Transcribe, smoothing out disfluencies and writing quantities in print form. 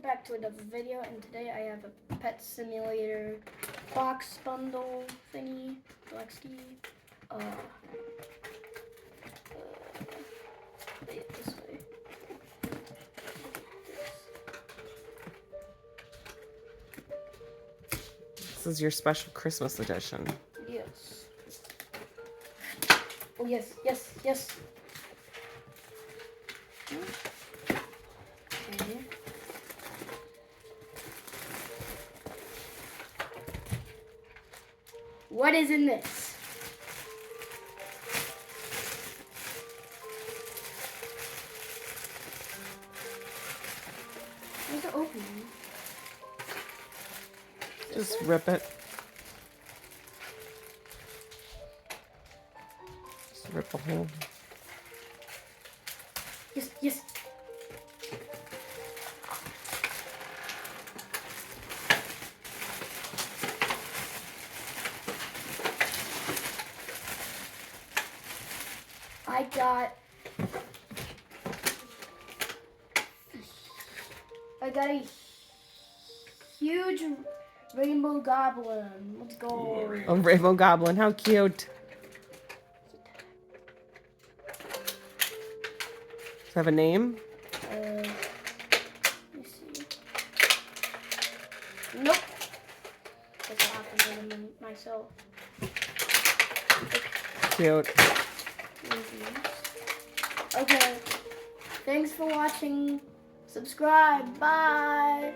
back to another video, and today I have a Pet Simulator box bundle thingy. Lexi. Lay it this way. This is your special Christmas edition. Yes. Oh yes, yes, yes. Okay. What is in this? Where's the opening? Just rip it. Just rip a hole. Yes, yes. I got a huge rainbow goblin. Let's go. A rainbow goblin. How cute. Does it have a name? Let me see. Nope. That's what happened to myself. Cute. Okay. Thanks for watching. Subscribe. Bye.